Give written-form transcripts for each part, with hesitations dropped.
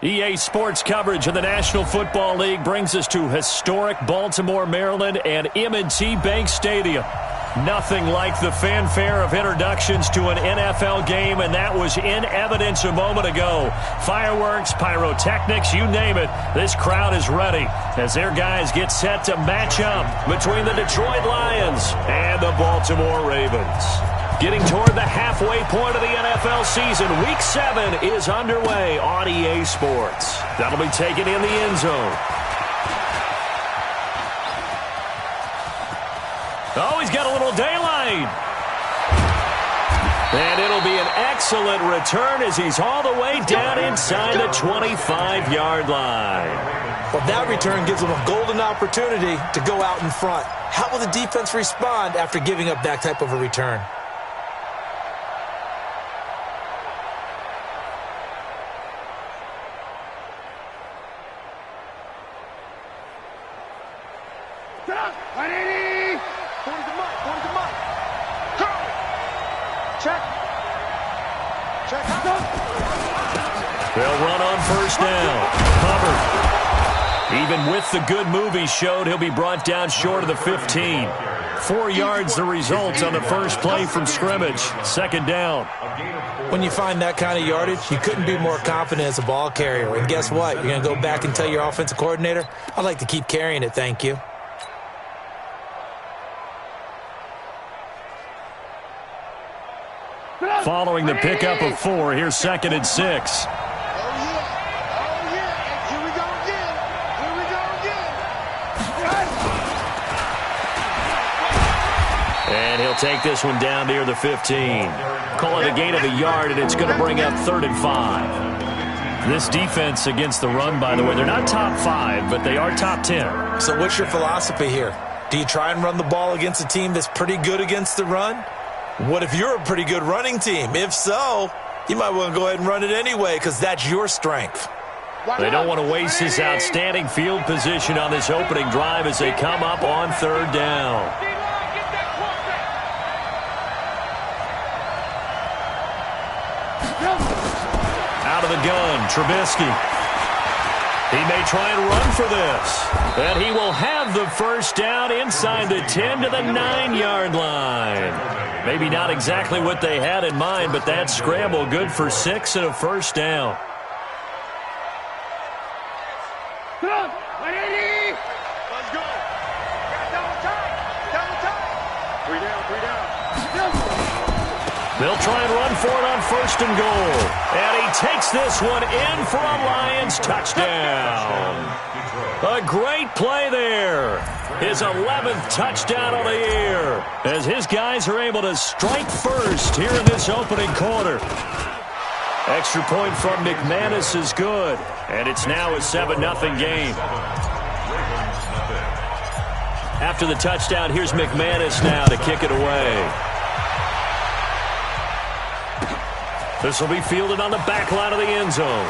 EA Sports coverage of the National Football League brings us to historic Baltimore, Maryland, and M&T Bank Stadium. Nothing like the fanfare of introductions to an NFL game, and that was in evidence a moment ago. Fireworks, pyrotechnics, you name it. This crowd is ready as their guys get set to match up between the Detroit Lions and the Baltimore Ravens. Getting toward the halfway point of the NFL season, Week 7 is underway on EA Sports. That'll be taken in the end zone. Oh, he's got a little daylight. And it'll be an excellent return as he's all the way down inside the 25-yard line. Well, that return gives them a golden opportunity to go out in front. How will the defense respond after giving up that type of a return? They'll run on first down. Covered. Even with the good move he showed, he'll be brought down short of the 15. 4 yards the result on the first play from scrimmage. Second down. When you find that kind of yardage, you couldn't be more confident as a ball carrier. And guess what? You're going to go back and tell your offensive coordinator, I'd like to keep carrying it, thank you. Following the pickup of 4, here's 2nd and 6. And he'll take this one down near the 15. Call it a gain of a yard, and it's going to bring up 3rd and 5. This defense against the run, by the way, they're not top 5, but they are top 10. So what's your philosophy here? Do you try and run the ball against a team that's pretty good against the run? What if you're a pretty good running team? If so, you might want to go ahead and run it anyway because that's your strength. They don't want to waste this outstanding field position on this opening drive as they come up on 3rd down. Out of the gun, Trubisky. He may try and run for this. And he will have the first down inside the 10 to the 9-yard line. Maybe not exactly what they had in mind, but that scramble good for 6 and a first down. Let's go. Double time. 3 down. They'll try and run for it on 1st and goal. And he takes this one in for a Lions touchdown. A great play there. His 11th touchdown of the year as his guys are able to strike first here in this opening quarter. Extra point from McManus is good. And it's now a 7-0 game. After the touchdown, here's McManus now to kick it away. This will be fielded on the back line of the end zone.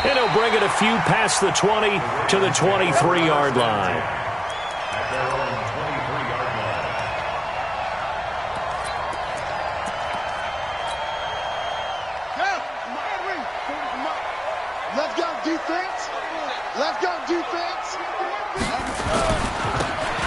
And he'll bring it a few past the 20 to the 23-yard line. Let's go, defense. Let's go, defense.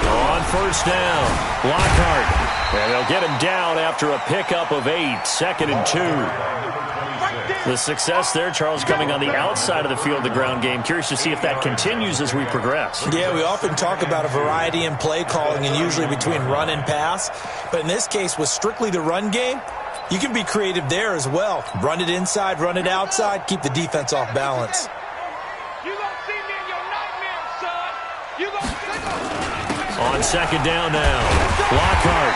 On first down, Lockhart. And they'll get him down after a pickup of 8, 2nd and 2. The success there, Charles, coming on the outside of the field, the ground game. Curious to see if that continues as we progress. Yeah, we often talk about a variety in play calling and usually between run and pass. But in this case, with strictly the run game, you can be creative there as well. Run it inside, run it outside, keep the defense off balance. You gonna see me in your nightmares, son. You gonna see me. On 2nd down now, Lockhart.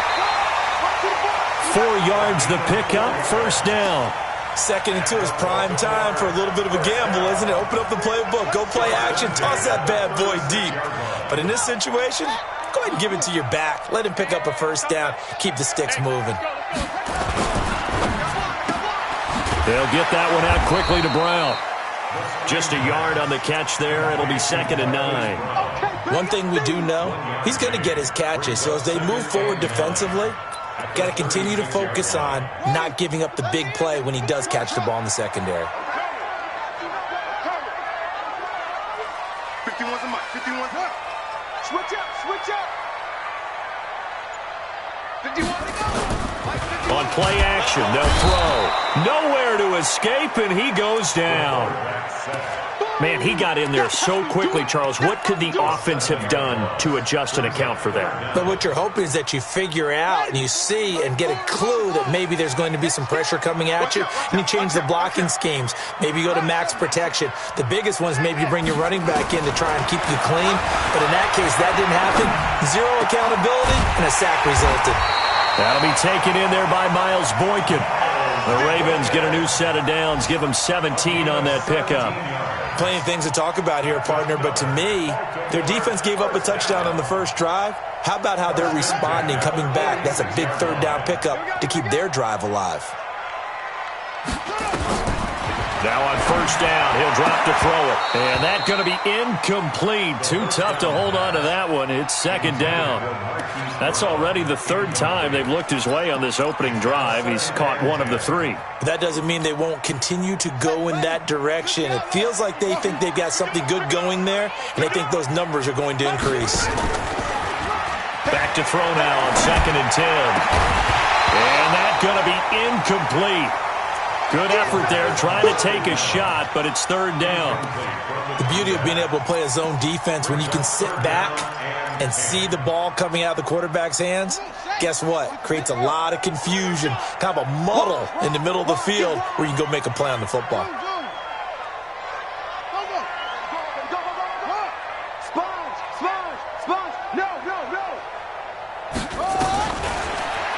4 yards the pickup, 1st down. 2nd and 2 is prime time for a little bit of a gamble, isn't it? Open up the playbook, go play action, toss that bad boy deep. But in this situation, go ahead and give it to your back. Let him pick up a 1st down, keep the sticks moving. They'll get that one out quickly to Brown. Just a yard on the catch there. It'll be 2nd and 9. One thing we do know, he's going to get his catches. So as they move forward defensively, got to continue to focus on not giving up the big play when he does catch the ball in the secondary. 51's a mic. 51's a mic. Switch up. Switch up. 51 to go. On play action, they'll throw. Nowhere to escape, and he goes down. Man, he got in there so quickly, Charles. What could the offense have done to adjust and account for that? But what you're hoping is that you figure out and you see and get a clue that maybe there's going to be some pressure coming at you, and you change the blocking schemes. Maybe you go to max protection. The biggest one is maybe you bring your running back in to try and keep you clean. But in that case, that didn't happen. Zero accountability, and a sack resulted. That'll be taken in there by Miles Boykin. The Ravens get a new set of downs, give them 17 on that pickup. Plenty of things to talk about here, partner, but to me, their defense gave up a touchdown on the first drive. How about how they're responding, coming back? That's a big third down pickup to keep their drive alive. Now on first down, he'll drop to throw it. And that's going to be incomplete. Too tough to hold on to that one. It's second down. That's already the third time they've looked his way on this opening drive. He's caught one of the three. That doesn't mean they won't continue to go in that direction. It feels like they think they've got something good going there, and they think those numbers are going to increase. Back to throw now on 2nd and 10. And that's going to be incomplete. Good effort there, trying to take a shot, but it's third down. The beauty of being able to play a zone defense when you can sit back and see the ball coming out of the quarterback's hands, guess what? Creates a lot of confusion, kind of a muddle in the middle of the field where you can go make a play on the football.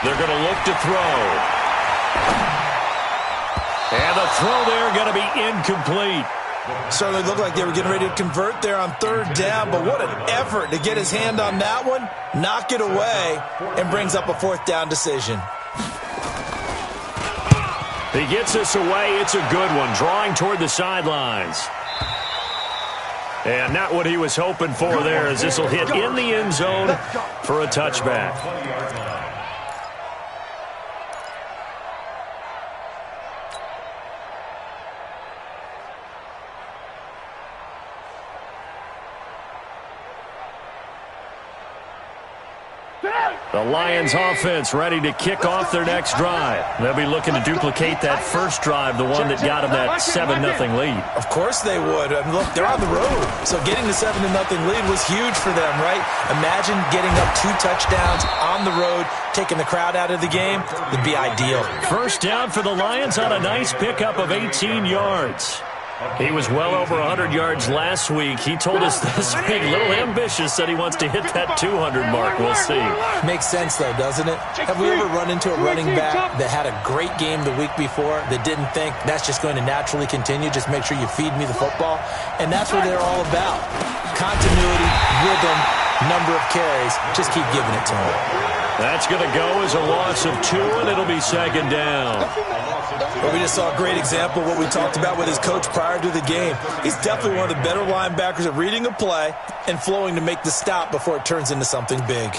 They're going to look to throw. And the throw there going to be incomplete. Certainly looked like they were getting ready to convert there on third down, but what an effort to get his hand on that one, knock it away, and brings up a fourth down decision. He gets this away. It's a good one, drawing toward the sidelines. And not what he was hoping for there, as this will hit in the end zone for a touchback. The Lions offense ready to kick off their next drive. They'll be looking to duplicate that first drive, the one that got them that 7-0 lead. Of course they would. I mean, look, they're on the road. So getting the 7-0 lead was huge for them, right? Imagine getting up 2 touchdowns on the road, taking the crowd out of the game. It'd be ideal. First down for the Lions on a nice pickup of 18 yards. He was well over 100 yards last week. He told us this week, a little ambitious, said he wants to hit that 200 mark. We'll see. Makes sense, though, doesn't it? Have we ever run into a running back that had a great game the week before that didn't think that's just going to naturally continue? Just make sure you feed me the football. And that's what they're all about. Continuity, rhythm, number of carries. Just keep giving it to him. That's going to go as a loss of 2, and it'll be second down. Well, we just saw a great example of what we talked about with his coach prior to the game. He's definitely one of the better linebackers at reading a play and flowing to make the stop before it turns into something big.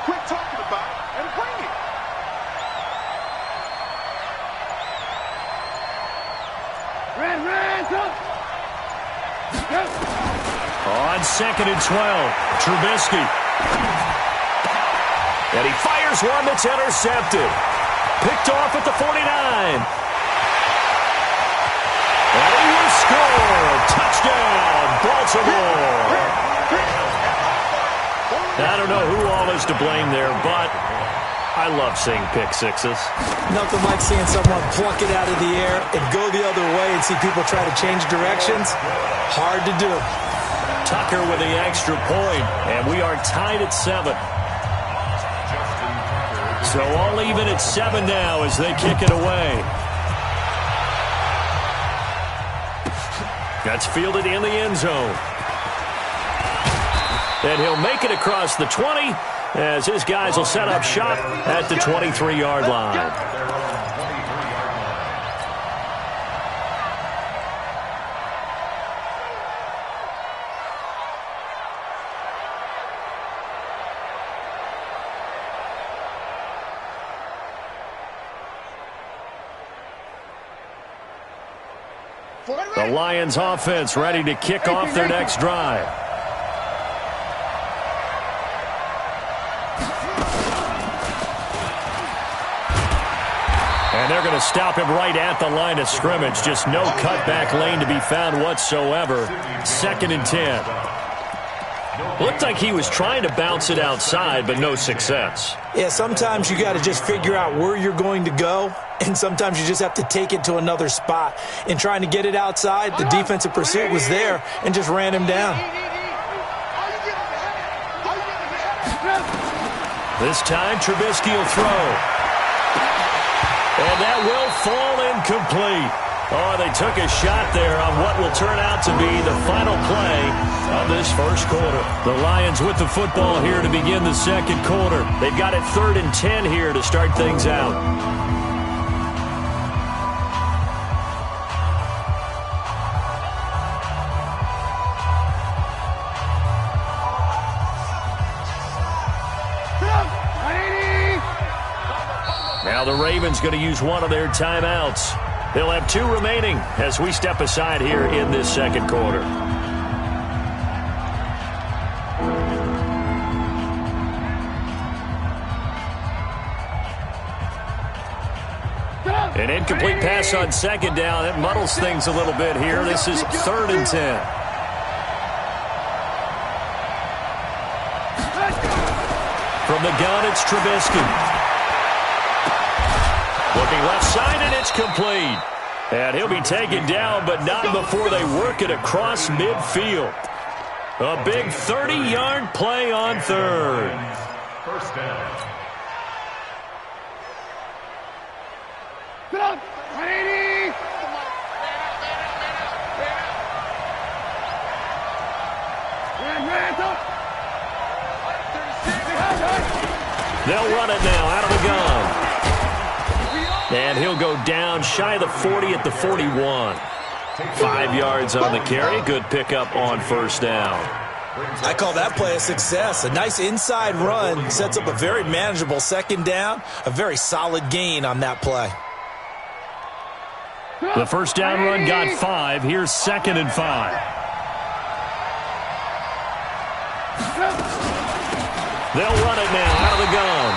Quit talking about it and bring it. On 2nd and 12, Trubisky. And he fires one that's intercepted. Picked off at the 49. And he will score. Touchdown, Baltimore. I don't know who all is to blame there, but I love seeing pick sixes. Nothing like seeing someone pluck it out of the air and go the other way and see people try to change directions. Hard to do. Tucker with the extra point, and we are tied at 7. So all even at 7 now as they kick it away. That's fielded in the end zone. And he'll make it across the 20 as his guys will set up shop at the 23-yard line. The Lions offense ready to kick off their next drive. And they're going to stop him right at the line of scrimmage. Just no cutback lane to be found whatsoever. 2nd and 10. Looked like he was trying to bounce it outside, but no success. Yeah, sometimes you got to just figure out where you're going to go, and sometimes you just have to take it to another spot. In trying to get it outside, the defensive pursuit was there and just ran him down. This time, Trubisky will throw. And that will fall incomplete. Oh, they took a shot there on what will turn out to be the final play of this first quarter. The Lions with the football here to begin the second quarter. They've got it 3rd and 10 here to start things out. Now the Ravens going to use one of their timeouts. They'll have 2 remaining as we step aside here in this second quarter. An incomplete pass on 2nd down. It muddles things a little bit here. This is 3rd and 10. From the gun, it's Trubisky. Looking left side, and it's complete. And he'll be taken down, but not before they work it across midfield. A big 30-yard play on 3rd. First down. They'll run it now out of the gun. And he'll go down shy of the 40 at the 41. 5 yards on the carry. Good pickup on 1st down. I call that play a success. A nice inside run sets up a very manageable 2nd down. A very solid gain on that play. The 1st down run got 5. Here's 2nd and 5. They'll run it now out of the gun.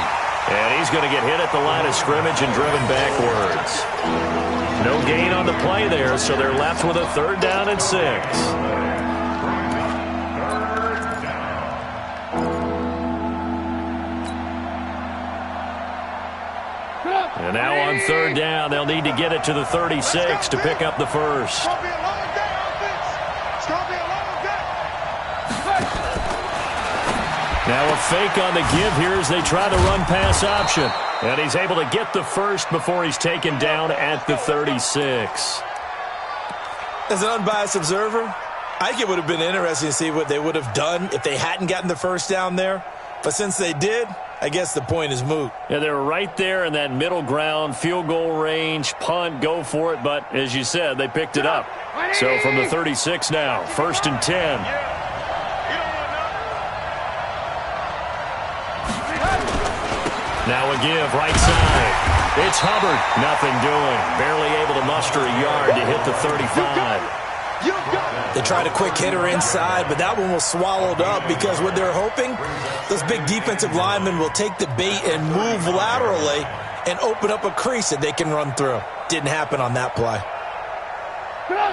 And he's going to get hit at the line of scrimmage and driven backwards. No gain on the play there, so they're left with a 3rd down and 6. And now on 3rd down, they'll need to get it to the 36 to pick up the first. Now a fake on the give here as they try the run-pass option. And he's able to get the first before he's taken down at the 36. As an unbiased observer, I think it would have been interesting to see what they would have done if they hadn't gotten the first down there. But since they did, I guess the point is moot. Yeah, they were right there in that middle ground, field goal range, punt, go for it. But as you said, they picked it up. So from the 36 now, 1st and 10. Now a give, right side. It's Hubbard. Nothing doing. Barely able to muster a yard to hit the 35. They tried a quick hitter inside, but that one was swallowed up because what they're hoping, those big defensive linemen will take the bait and move laterally and open up a crease that they can run through. Didn't happen on that play.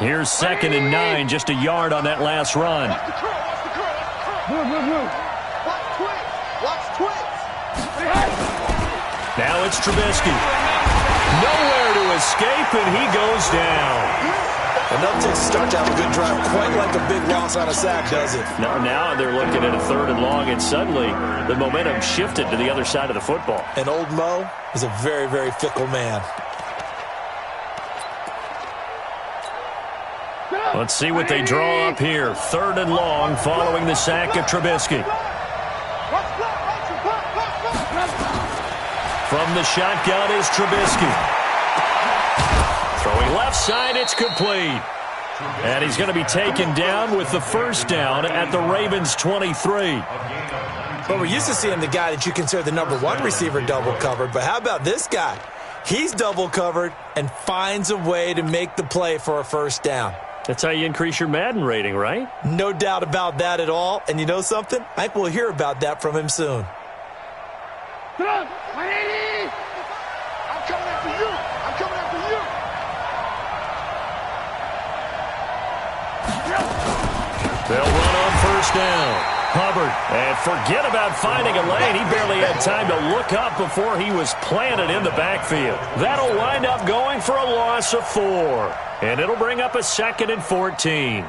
Here's 2nd and 9, just a yard on that last run. Now it's Trubisky. Nowhere to escape, and he goes down. Enough to start to have a good drive, quite like a big loss on a sack, does it? Now they're looking at a 3rd and long, and suddenly the momentum shifted to the other side of the football. And old Mo is a very, very fickle man. Let's see what they draw up here. 3rd and long following the sack of Trubisky. From the shotgun is Trubisky. Throwing left side, it's complete. And he's going to be taken down with the 1st down at the Ravens' 23. Well, we're used to seeing the guy that you consider the #1 receiver double covered, but how about this guy? He's double covered and finds a way to make the play for a first down. That's how you increase your Madden rating, right? No doubt about that at all. And you know something? I think we'll hear about that from him soon. Come on, 180! I'm coming after you! I'm coming after you! They'll run on first down. Hubbard, and forget about finding a lane. He barely had time to look up before he was planted in the backfield. That'll wind up going for a loss of 4. And it'll bring up a 2nd and 14.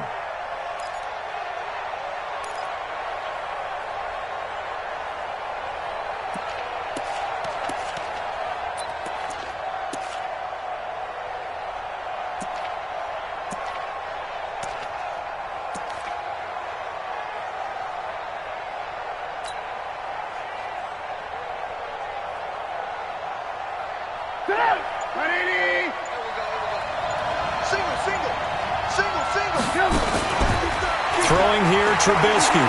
Throwing here, Trubisky.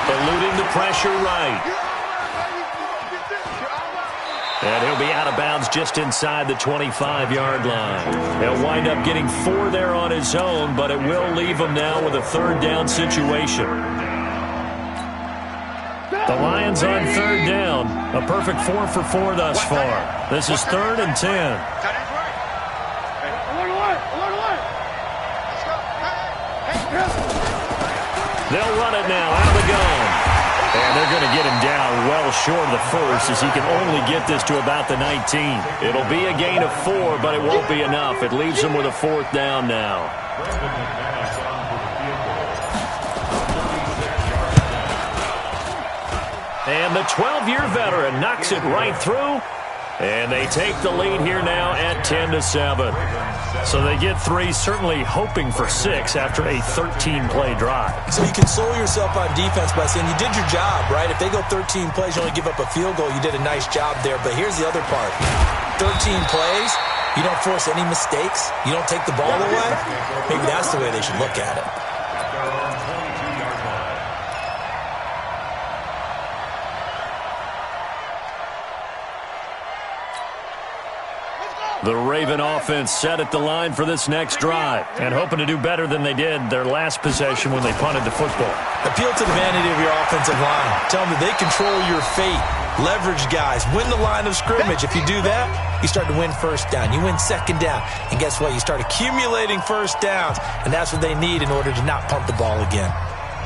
Eluding the pressure right. And he'll be out of bounds just inside the 25-yard line. He'll wind up getting 4 there on his own, but it will leave him now with a 3rd down situation. The Lions on 3rd down. A perfect 4 for 4 thus far. This is 3rd and 10. They'll run it now out of the gun. And they're going to get him down well short of the first as he can only get this to about the 19. It'll be a gain of 4, but it won't be enough. It leaves him with a 4th down now. And the 12-year veteran knocks it right through. And they take the lead here now at 10-7. So they get 3, certainly hoping for 6 after a 13-play drive. So you console yourself on defense by saying you did your job, right? If they go 13 plays, you only give up a field goal, you did a nice job there. But here's the other part. 13 plays, you don't force any mistakes, you don't take the ball away. Maybe that's the way they should look at it. The Raven offense set at the line for this next drive and hoping to do better than they did their last possession when they punted the football. Appeal to the vanity of your offensive line. Tell them that they control your fate. Leverage guys. Win the line of scrimmage. If you do that, you start to win first down. You win second down. And guess what? You start accumulating first downs. And that's what they need in order to not punt the ball again.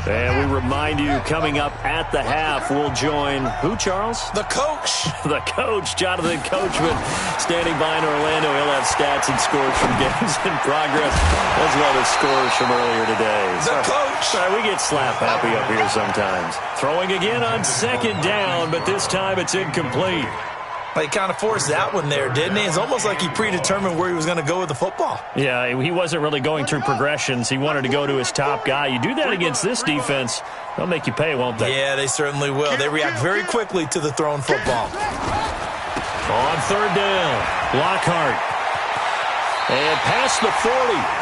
And we remind you, coming up at the half, we'll join who, Charles? The coach. The coach, Jonathan Coachman, standing by in Orlando. He'll have stats and scores from games in progress, as well as scores from earlier today. The coach. Sorry, we get slap happy up here sometimes. Throwing again on 2nd down, but this time it's incomplete. He kind of forced that one there, didn't he? It's almost like he predetermined where he was going to go with the football. Yeah, he wasn't really going through progressions. He wanted to go to his top guy. You do that against this defense, they'll make you pay, won't they? Yeah, they certainly will. They react very quickly to the thrown football. On 3rd down, Lockhart. And past the 40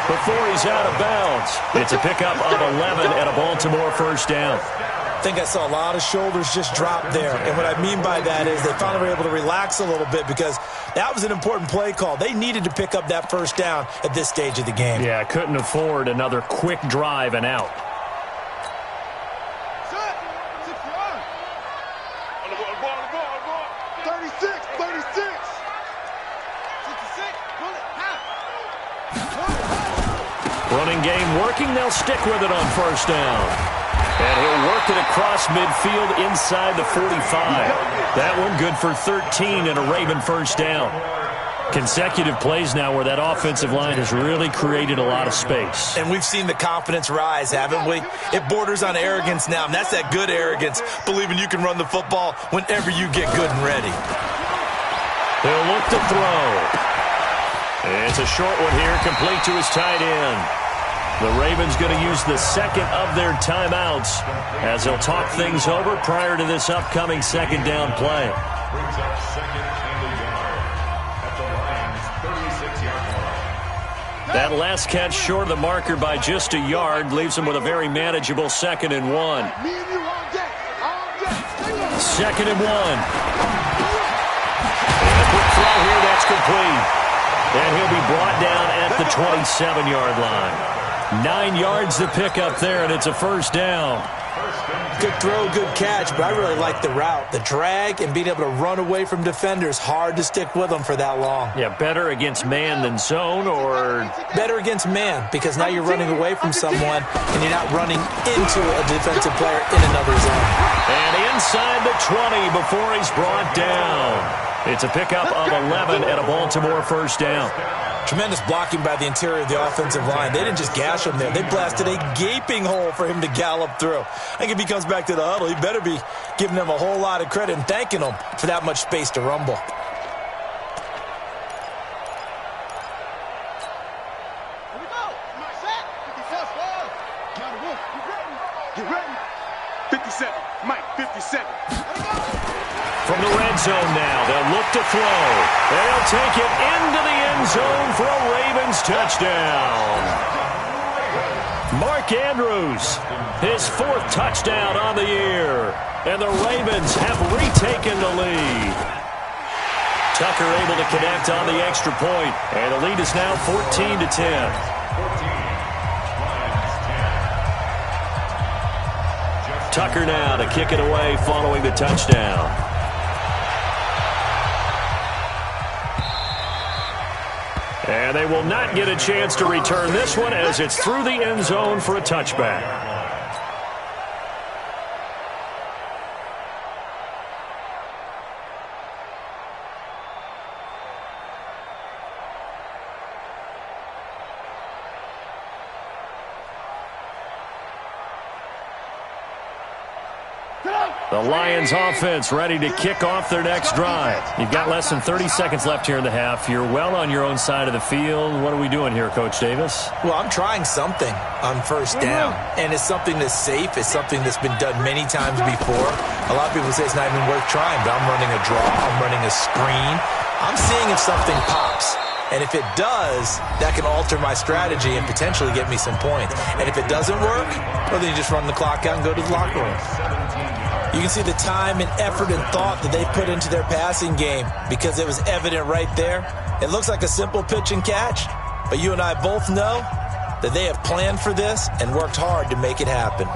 before he's out of bounds. It's a pickup of 11 and a Baltimore first down. I think I saw a lot of shoulders just drop there. And what I mean by that is they finally were able to relax a little bit because that was an important play call. They needed to pick up that first down at this stage of the game. Yeah, couldn't afford another quick drive and out. Running game working. They'll stick with it on first down. And he'll work it across midfield inside the 45. That one good for 13 and a Raven first down. Consecutive plays now where that offensive line has really created a lot of space. And we've seen the confidence rise, haven't we? It borders on arrogance now, and that's that good arrogance, believing you can run the football whenever you get good and ready. He'll look to throw. It's a short one here, complete to his tight end. The Ravens going to use the second of their timeouts as they'll talk things over prior to this upcoming 2nd down play. That last catch short of the marker by just a yard leaves them with a very manageable 2nd and 1. 2nd and 1. And a quick throw here That's complete. And he'll be brought down at the 27-yard line. 9 yards to pick up there, and it's a first down. Good throw, good catch, but I really like the route. The drag and being able to run away from defenders, hard to stick with them for that long. Yeah, better against man than zone, or? Better against man, because now you're running away from someone and you're not running into a defensive player in another zone. And inside the 20 before he's brought down. It's a pickup of 11 and a Baltimore first down. Tremendous blocking by the interior of the offensive line. They didn't just gash him there. They blasted a gaping hole for him to gallop through. I think if he comes back to the huddle, he better be giving them a whole lot of credit and thanking them for that much space to rumble. Here we go. Set. 57 squad. Get ready. 57. Mike, 57. From the red zone now, they'll look to throw. They'll take it into the end zone for a Ravens touchdown. Mark Andrews, his 4th touchdown on the year. And the Ravens have retaken the lead. Tucker able to connect on the extra point, and the lead is now 14-10. Tucker now to kick it away following the touchdown. And they will not get a chance to return this one as it's through the end zone for a touchback. The Lions offense ready to kick off their next drive. You've got less than 30 seconds left here in the half. You're well on your own side of the field. What are we doing here, Coach Davis? Well, I'm trying something on first down, and it's something that's safe. It's something that's been done many times before. A lot of people say it's not even worth trying, but I'm running a draw. I'm running a screen. I'm seeing if something pops. And if it does, that can alter my strategy and potentially get me some points. And if it doesn't work, well, then you just run the clock out and go to the locker room. You can see the time and effort and thought that they put into their passing game because it was evident right there. It looks like a simple pitch and catch, but you and I both know that they have planned for this and worked hard to make it happen.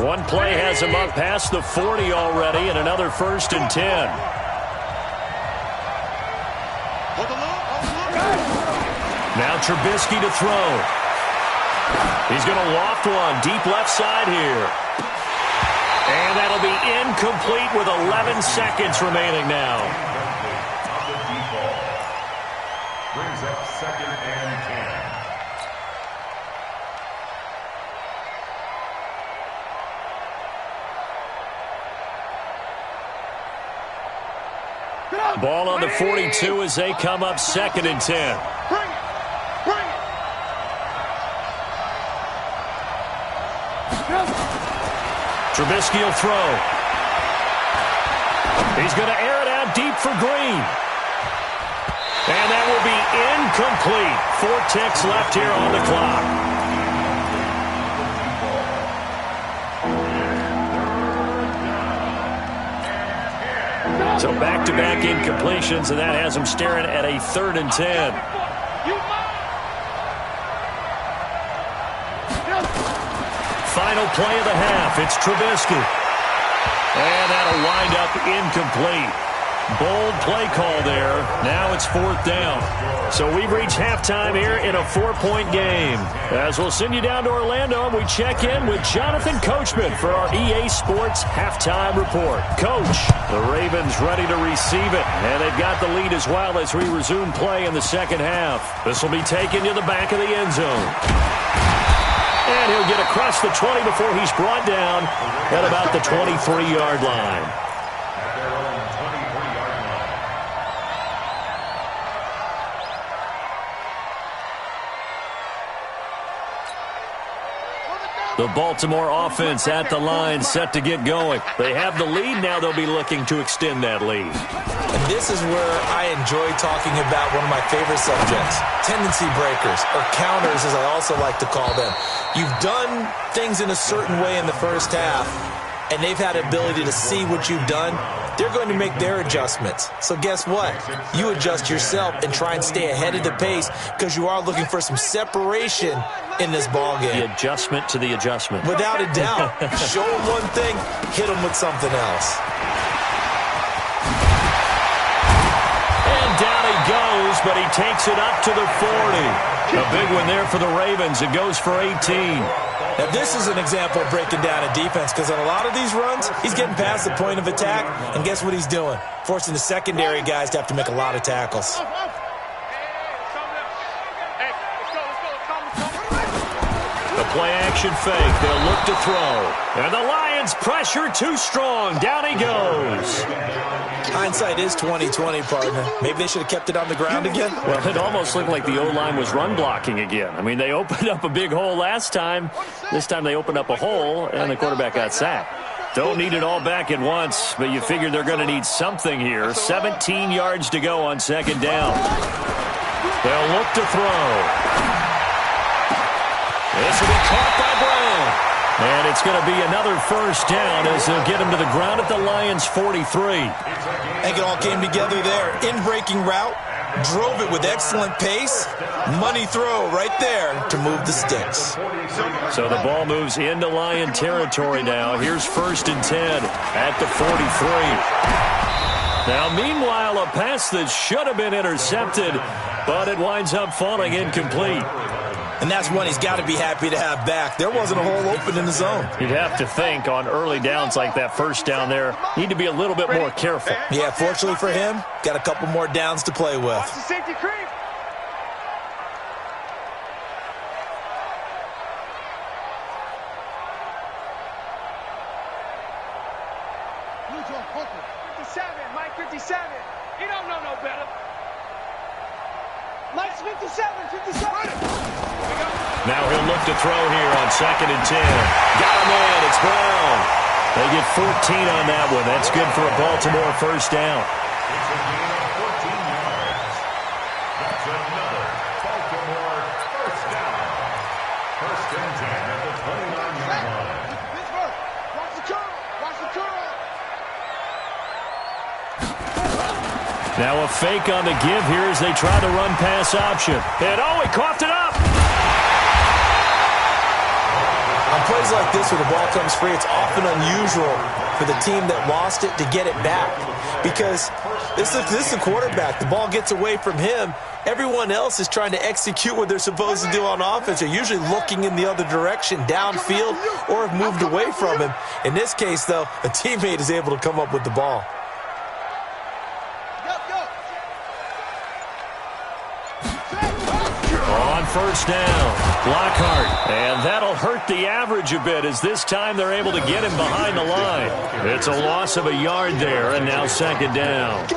One play has him up past the 40 already, and another 1st and 10. Now Trubisky to throw. He's going to loft one deep left side here. And that'll be incomplete with 11 seconds remaining now. Brings up 2nd and 10. Ball on the 42 as they come up 2nd and 10. Trubisky will throw. He's going to air it out deep for Green. And that will be incomplete. 4 ticks left here on the clock. So back-to-back incompletions, and that has him staring at a 3rd and 10. Final play of the half. It's Trubisky. And that'll wind up incomplete. Bold play call there. Now it's 4th down. So we've reached halftime here in a 4-point game. As we'll send you down to Orlando, we check in with Jonathan Coachman for our EA Sports Halftime Report. Coach, the Ravens ready to receive it, and they've got the lead as well as we resume play in the second half. This will be taken to the back of the end zone. And he'll get across the 20 before he's brought down at about the 23-yard line. The Baltimore offense at the line, set to get going. They have the lead. Now they'll be looking to extend that lead. And this is where I enjoy talking about one of my favorite subjects, tendency breakers, or counters as I also like to call them. You've done things in a certain way in the first half, and they've had the ability to see what you've done. They're going to make their adjustments. So guess what? You adjust yourself and try and stay ahead of the pace because you are looking for some separation in this ball game. The adjustment to the adjustment. Without a doubt. Show them one thing, hit them with something else. And down he goes, but he takes it up to the 40. A big one there for the Ravens. It goes for 18. Now, this is an example of breaking down a defense because on a lot of these runs, he's getting past the point of attack, and guess what he's doing? Forcing the secondary guys to have to make a lot of tackles. The play-action fake. They'll look to throw. And the Lions pressure too strong. Down he goes. Hindsight is 20/20, partner. Maybe they should have kept it on the ground again. Well, it almost looked like the O-line was run blocking again. I mean, they opened up a big hole last time. This time they opened up a hole, and the quarterback got sacked. Don't need it all back at once, but you figure they're going to need something here. 17 yards to go on second down. They'll look to throw. This will be caught by Brown. And it's going to be another first down as they'll get him to the ground at the Lions' 43. I think it all came together there. In-breaking route, drove it with excellent pace. Money throw right there to move the sticks. So the ball moves into Lion territory now. Here's 1st and 10 at the 43. Now, meanwhile, a pass that should have been intercepted, but it winds up falling incomplete. And that's one he's got to be happy to have back. There wasn't a hole open in the zone. You'd have to think on early downs like that first down there, need to be a little bit more careful. Yeah, fortunately for him, got a couple more downs to play with. Watch the safety creep. Mike 57. He don't know no better. Mike's 57. Now he'll look to throw here on 2nd and 10. Got him in. It's Brown. They get 14 on that one. That's good for a Baltimore first down. It's a gain of 14 yards. That's another Baltimore first down. 1st and 10 at the 29-yard line. Pittsburgh, watch the curl. Watch the curl. Now a fake on the give here as they try the run-pass option. And, oh, he coughed it up. On plays like this where the ball comes free, it's often unusual for the team that lost it to get it back because this is the quarterback. The ball gets away from him. Everyone else is trying to execute what they're supposed to do on offense. They're usually looking in the other direction, downfield, or have moved away from him. In this case, though, a teammate is able to come up with the ball. On first down, Lockhart, and that'll hurt the average a bit as this time they're able to get him behind the line. It's a loss of a yard there, and now 2nd down.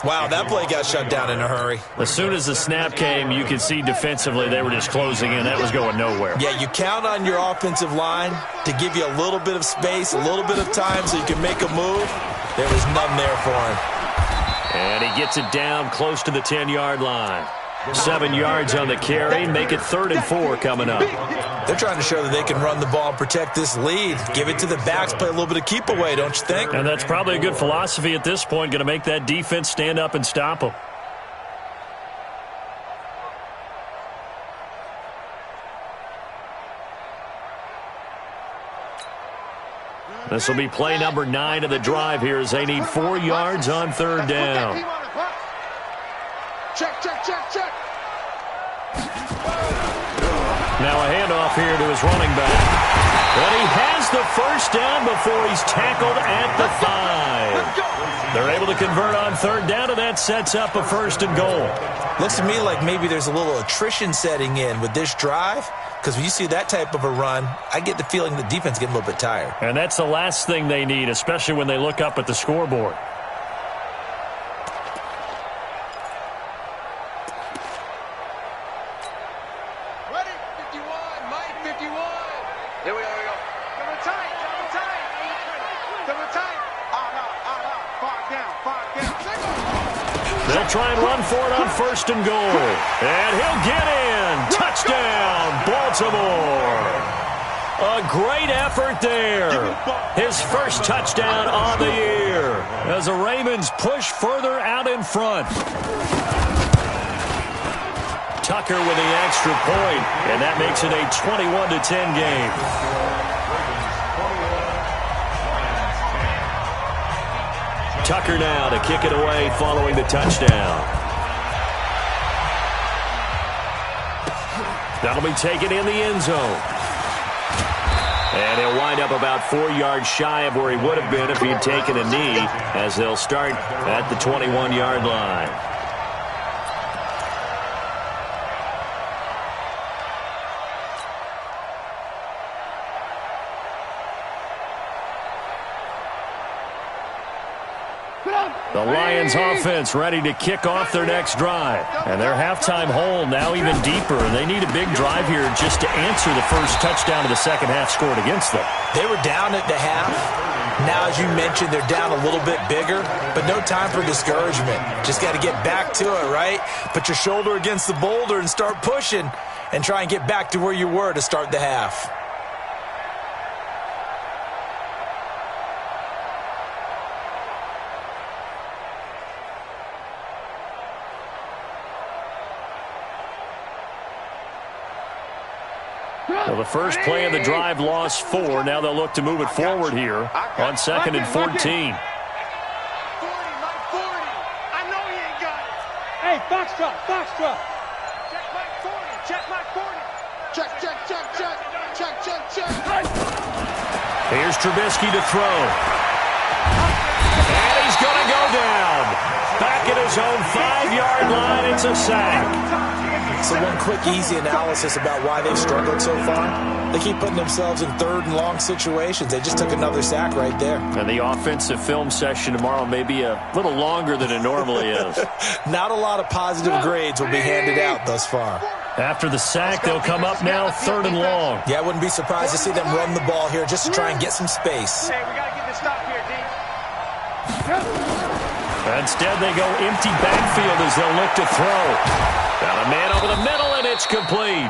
Wow, that play got shut down in a hurry. As soon as the snap came, you could see defensively they were just closing in. That was going nowhere. Yeah, you count on your offensive line to give you a little bit of space, a little bit of time so you can make a move. There was none there for him. And he gets it down close to the 10-yard line. 7 yards on the carry. Make it 3rd and 4 coming up. They're trying to show that they can run the ball and protect this lead. Give it to the backs, play a little bit of keep away, don't you think? And that's probably a good philosophy at this point. Going to make that defense stand up and stop them. This will be play number 9 of the drive here as they need 4 yards on 3rd down. Check. Now a handoff here to his running back. And he has the first down before he's tackled at the 5. They're able to convert on 3rd down, and that sets up a 1st and goal. Looks to me like maybe there's a little attrition setting in with this drive, because when you see that type of a run, I get the feeling the defense is getting a little bit tired. And that's the last thing they need, especially when they look up at the scoreboard. Ready? 51, Mike 51. Here we are. They'll try and run for it on 1st and goal. And he'll get in. Touchdown, Baltimore. A great effort there. His first touchdown on the year as the Ravens push further out in front. Tucker with the extra point, and that makes it a 21-10 game. Tucker now to kick it away following the touchdown. That'll be taken in the end zone. And he'll wind up about 4 yards shy of where he would have been if he had taken a knee, as they'll start at the 21-yard line. The Lions offense ready to kick off their next drive. And their halftime hole now even deeper. And they need a big drive here just to answer the first touchdown of the second half scored against them. They were down at the half. Now, as you mentioned, they're down a little bit bigger, but no time for discouragement. Just got to get back to it, right? Put your shoulder against the boulder and start pushing and try and get back to where you were to start the half. Well, the first play of the drive lost 4. Now they'll look to move it forward here on 2nd and 14. 40, my 40. I know he ain't got it. Hey, Foxtrot. Check my 40. Check my 40. Check. Here's Trubisky to throw. And he's going to go down. Back at his own 5-yard line. It's a sack. So one quick, easy analysis about why they've struggled so far. They keep putting themselves in 3rd and long situations. They just took another sack right there. And the offensive film session tomorrow may be a little longer than it normally is. Not a lot of positive grades will be handed out thus far. After the sack, they'll come up now 3rd and long. Yeah, I wouldn't be surprised to see them run the ball here just to try and get some space. Hey, we got to get this stop here, D. Instead, they go empty backfield as they'll look to throw. Got a man over the middle, and it's complete.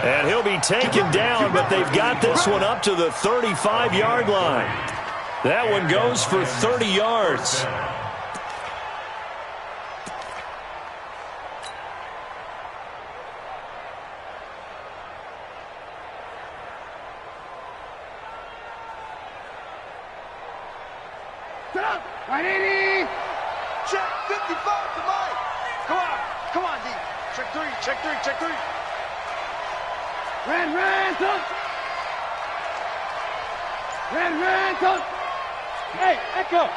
And he'll be taken down, but they've got this one up to the 35-yard line. That one goes for 30 yards. Right, 80. Check 55 to Mike. Come on, D. Check 3. Ran, son. Ran. Hey, Echo.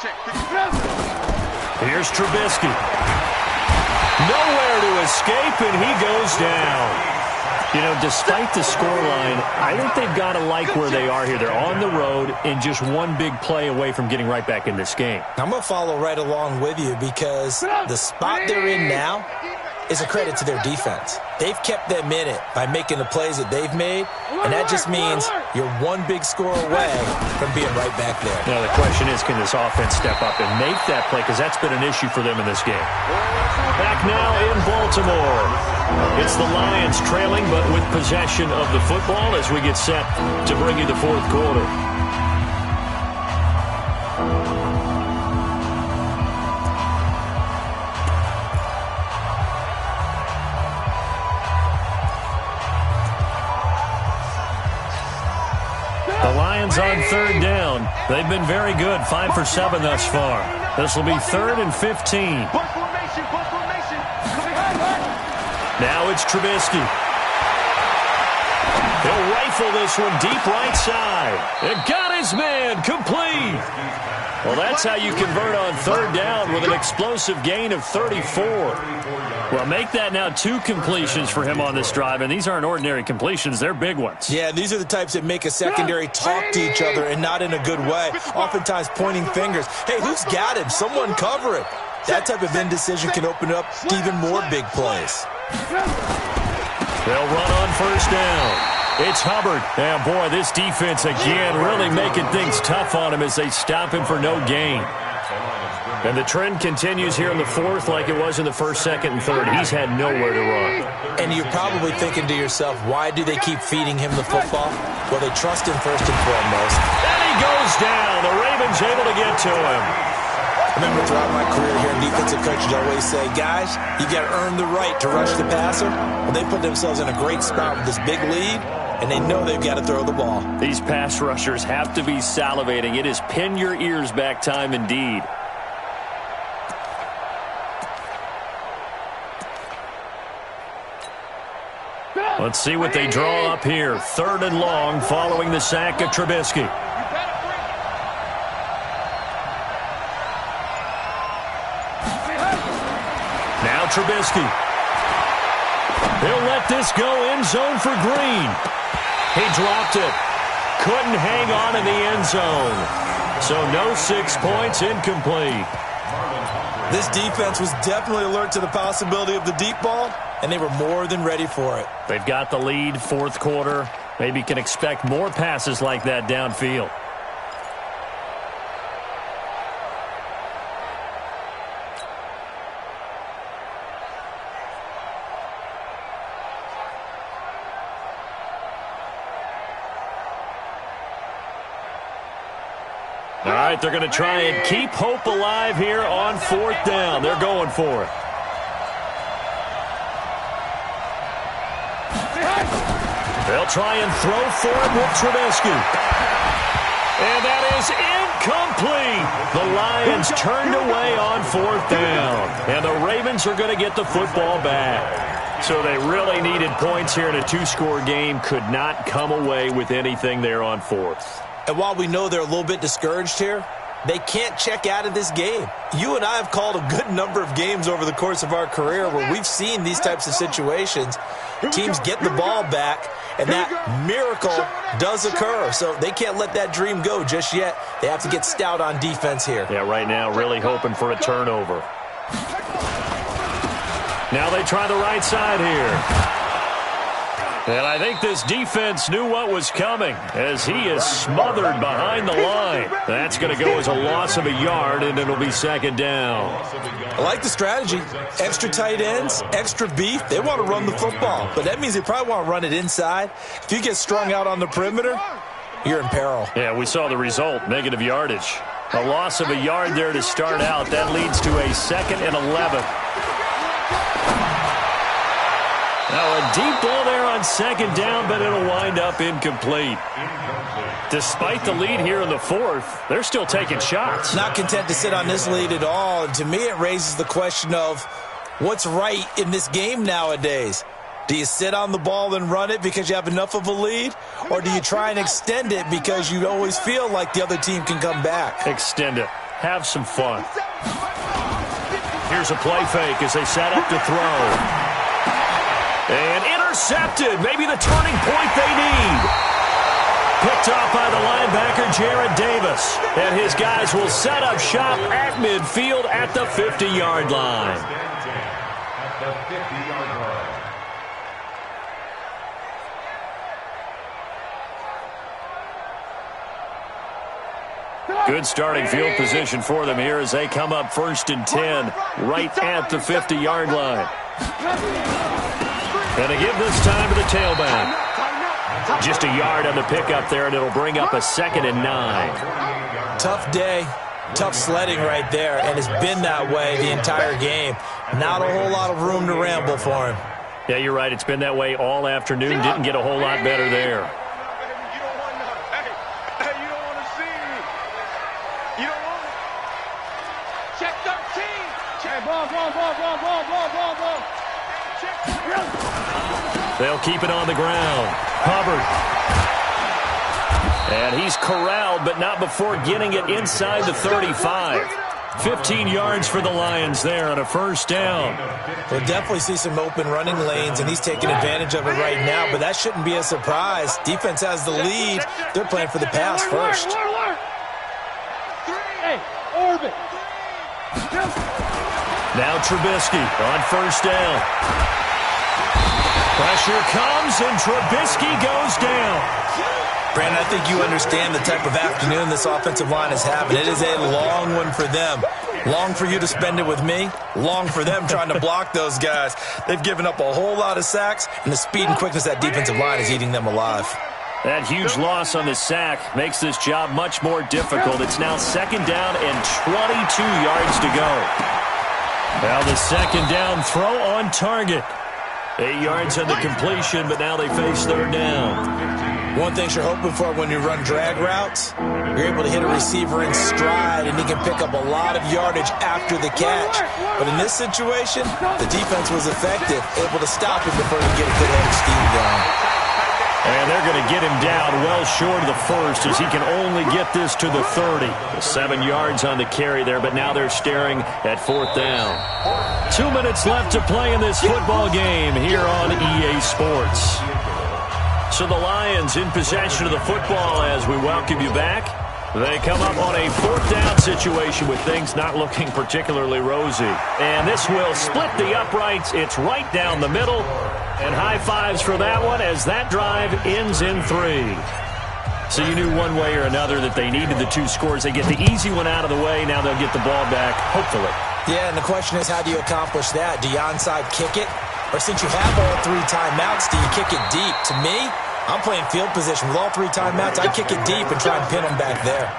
Check 57. Here's Trubisky. Nowhere to escape, and he goes down. You know, despite the scoreline, I think they've got to like where they are here. They're on the road and just one big play away from getting right back in this game. I'm going to follow right along with you because the spot they're in now is a credit to their defense. They've kept them in it by making the plays that they've made, and that just means you're one big score away from being right back there. Now, the question is, can this offense step up and make that play? Because that's been an issue for them in this game. Back now in Baltimore. It's the Lions trailing, but with possession of the football as we get set to bring you the 4th quarter. The Lions on 3rd down. They've been very good, 5 for 7 thus far. This will be 3rd and 15. Now it's Trubisky. He'll rifle this one deep right side. And got his man complete. Well, that's how you convert on 3rd down with an explosive gain of 34. Well, make that now 2 completions for him on this drive, and these aren't ordinary completions. They're big ones. Yeah, these are the types that make a secondary talk to each other and not in a good way. Oftentimes pointing fingers. Hey, who's got him? Someone cover it. That type of indecision can open up to even more big plays. They'll run on 1st down. It's Hubbard. And, boy, this defense again really making things tough on him as they stop him for no gain. And the trend continues here in the fourth like it was in the first, second, and third. He's had nowhere to run. And you're probably thinking to yourself, why do they keep feeding him the football? Well, they trust him first and foremost. And he goes down. The Ravens able to get to him. I remember throughout my career here in defensive coaches always say, guys, you got to earn the right to rush the passer. Well, they put themselves in a great spot with this big lead, and they know they've got to throw the ball. These pass rushers have to be salivating. It is pin your ears back time indeed. Let's see what they draw up here. 3rd and long following the sack of Trubisky. Now Trubisky. He'll let this go end zone for Green. He dropped it. Couldn't hang on in the end zone. So no 6 points, incomplete. This defense was definitely alert to the possibility of the deep ball, and they were more than ready for it. They've got the lead, 4th quarter. Maybe can expect more passes like that downfield. All right, they're going to try and keep hope alive here on 4th down. They're going for it. They'll try and throw for it with Trubisky. And that is incomplete. The Lions turned away on 4th down. And the Ravens are going to get the football back. So they really needed points here in a 2-score game. Could not come away with anything there on 4th. And while we know they're a little bit discouraged here, they can't check out of this game. You and I have called a good number of games over the course of our career where we've seen these types of situations. Teams get the ball back, and that miracle does occur. So they can't let that dream go just yet. They have to get stout on defense here. Yeah, right now really hoping for a turnover. Now they try the right side here. And I think this defense knew what was coming as he is smothered behind the line. That's going to go as a loss of a yard, and it'll be 2nd down. I like the strategy. Extra tight ends, extra beef. They want to run the football, but that means they probably want to run it inside. If you get strung out on the perimeter, you're in peril. Yeah, we saw the result, negative yardage. A loss of a yard there to start out. That leads to a 2nd and 11. Now a deep ball there on 2nd down, but it'll wind up incomplete. Despite the lead here in the 4th, they're still taking shots. Not content to sit on this lead at all. And to me, it raises the question of what's right in this game nowadays. Do you sit on the ball and run it because you have enough of a lead? Or do you try and extend it because you always feel like the other team can come back? Extend it. Have some fun. Here's a play fake as they set up to throw. And intercepted. Maybe the turning point they need. Picked off by the linebacker, Jarrett Davis. And his guys will set up shop at midfield at the 50-yard line. Good starting field position for them here as they come up 1st and 10 right at the 50-yard line. And to give this time to the tailback. Just a yard on the pickup there, and it'll bring up a 2nd and 9. Tough day, tough sledding right there, and it's been that way the entire game. Not a whole lot of room to ramble for him. Yeah, you're right. It's been that way all afternoon. Didn't get a whole lot better there. They'll keep it on the ground. Hubbard. And he's corralled, but not before getting it inside the 35. 15 yards for the Lions there on a 1st down. We'll definitely see some open running lanes, and he's taking advantage of it right now, but that shouldn't be a surprise. Defense has the lead. They're playing for the pass first. Now Trubisky on 1st down. Pressure comes, and Trubisky goes down. Brandon, I think you understand the type of afternoon this offensive line is having. It is a long one for them. Long for you to spend it with me. Long for them trying to block those guys. They've given up a whole lot of sacks, and the speed and quickness of that defensive line is eating them alive. That huge loss on the sack makes this job much more difficult. It's now 2nd down and 22 yards to go. Now the 2nd down throw on target. 8 yards on the completion, but now they face 3rd down. One thing you're hoping for when you run drag routes, you're able to hit a receiver in stride, and he can pick up a lot of yardage after the catch. But in this situation, the defense was effective, able to stop him before he get a good head of steam going. And they're going to get him down well short of the first, as he can only get this to the 30. 7 yards on the carry there, but now they're staring at 4th down. 2 minutes left to play in this football game here on EA Sports. So the Lions in possession of the football as we welcome you back. They come up on a 4th down situation with things not looking particularly rosy. And this will split the uprights. It's right down the middle. And high fives for that one as that drive ends in 3. So you knew one way or another that they needed the 2 scores. They get the easy one out of the way. Now they'll get the ball back, hopefully. Yeah, and the question is, how do you accomplish that? Do you onside kick it? Or since you have all 3 timeouts, do you kick it deep? To me, I'm playing field position. With all 3 timeouts, I kick it deep and try and pin them back there.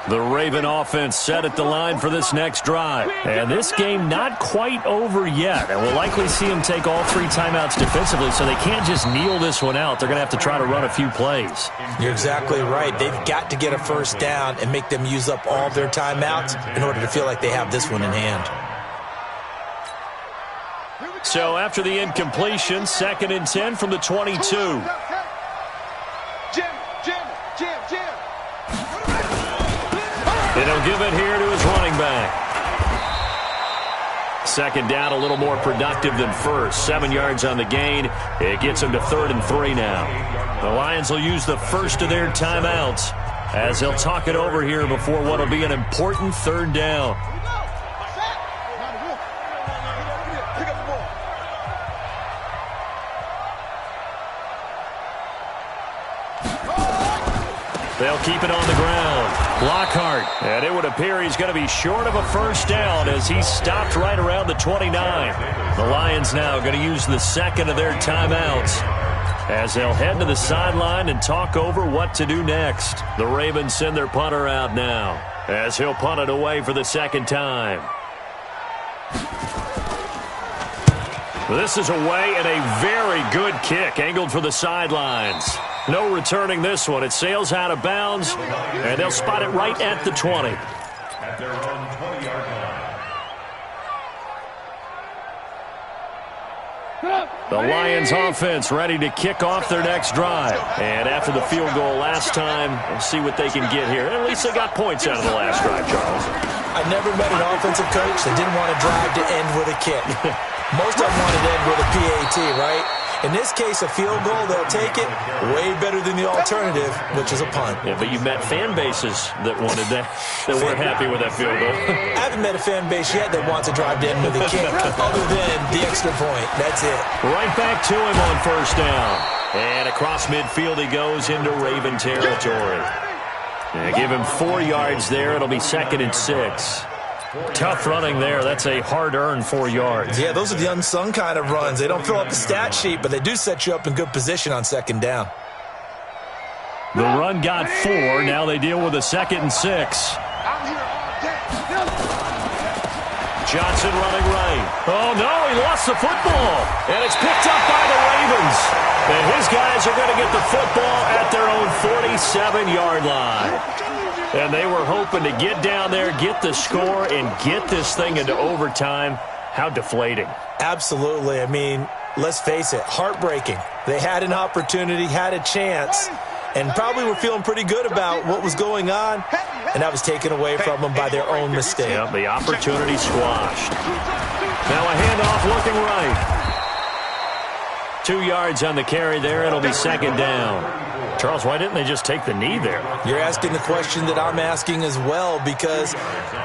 The Raven offense set at the line for this next drive. And this game not quite over yet. And we'll likely see them take all 3 timeouts defensively, so they can't just kneel this one out. They're going to have to try to run a few plays. You're exactly right. They've got to get a 1st down and make them use up all their timeouts in order to feel like they have this one in hand. So after the incompletion, 2nd and 10 from the 22. They'll give it here to his running back. 2nd down, a little more productive than first. 7 yards on the gain. It gets them to 3rd and 3 now. The Lions will use the first of their timeouts as they'll talk it over here before what will be an important 3rd down. They'll keep it on the ground. Lockhart, and it would appear he's going to be short of a 1st down as he's stopped right around the 29. The Lions now going to use the 2nd of their timeouts as they'll head to the sideline and talk over what to do next. The Ravens send their punter out now as he'll punt it away for the 2nd time. This is away and a very good kick angled for the sidelines. No returning this one. It sails out of bounds, and they'll spot it right at the 20. At their own 20-yard line. The Lions offense ready to kick off their next drive. And after the field goal last time, we'll see what they can get here. At least they got points out of the last drive, Charles. I've never met an offensive coach that didn't want to drive to end with a kick. Most of them wanted to end with a PAT, right? In this case, a field goal, they'll take it. Way better than the alternative, which is a punt. Yeah, but you've met fan bases that wanted that weren't happy with that field goal. I haven't met a fan base yet that wants to drive to end with a kick, other than the extra point. That's it. Right back to him on 1st down. And across midfield he goes into Raven territory. And give him 4 yards there. It'll be 2nd and 6. Tough running there. That's a hard-earned 4 yards. Yeah, those are the unsung kind of runs. They don't fill up the stat sheet, but they do set you up in good position on 2nd down. The run got 4. Now they deal with a 2nd and 6. Johnson running right. Oh, no, he lost the football. And it's picked up by the Ravens. And his guys are going to get the football at their own 47-yard line. And they were hoping to get down there, get the score, and get this thing into overtime. How deflating. Absolutely. I mean, let's face it, heartbreaking. They had an opportunity, had a chance, and probably were feeling pretty good about what was going on, and that was taken away from them by their own mistake. Yep, the opportunity squashed. Now a handoff looking right. 2 yards on the carry there. It'll be second down. Charles, why didn't they just take the knee there? You're asking the question that I'm asking as well, because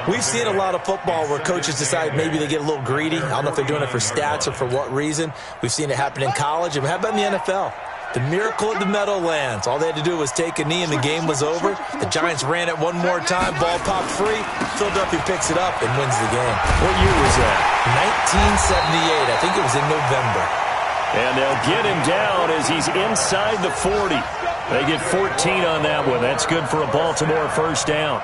we've seen a lot of football where coaches decide maybe they get a little greedy. I don't know if they're doing it for stats or for what reason. We've seen it happen in college. And how about in the NFL? The miracle of the Meadowlands. All they had to do was take a knee and the game was over. The Giants ran it one more time. Ball popped free. Philadelphia picks it up and wins the game. What year was that? 1978. I think it was in November. And they'll get him down as he's inside the 40. They get 14 on that one. That's good for a Baltimore first down.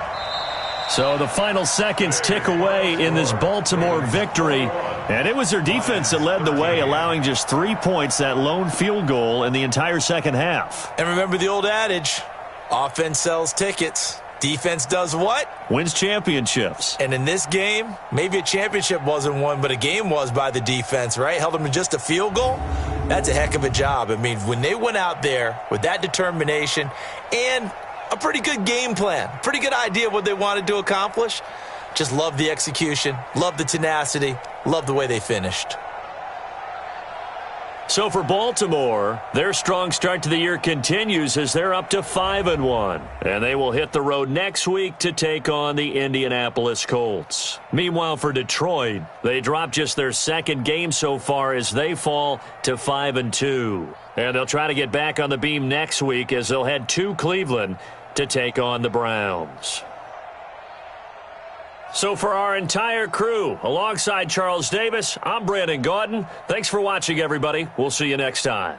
So the final seconds tick away in this Baltimore victory. And it was their defense that led the way, allowing just 3 points, that lone field goal in the entire second half. And remember the old adage, offense sells tickets. Defense does what? Wins championships. And in this game, maybe a championship wasn't won, but a game was by the defense, right? Held them to just a field goal. That's a heck of a job. I mean, when they went out there with that determination and a pretty good game plan, pretty good idea of what they wanted to accomplish, just love the execution, love the tenacity, love the way they finished. So for Baltimore, their strong start to the year continues as they're up to 5-1. And they will hit the road next week to take on the Indianapolis Colts. Meanwhile, for Detroit, they dropped just their second game so far as they fall to 5-2. And they'll try to get back on the beam next week as they'll head to Cleveland to take on the Browns. So for our entire crew, alongside Charles Davis, I'm Brandon Gaudin. Thanks for watching, everybody. We'll see you next time.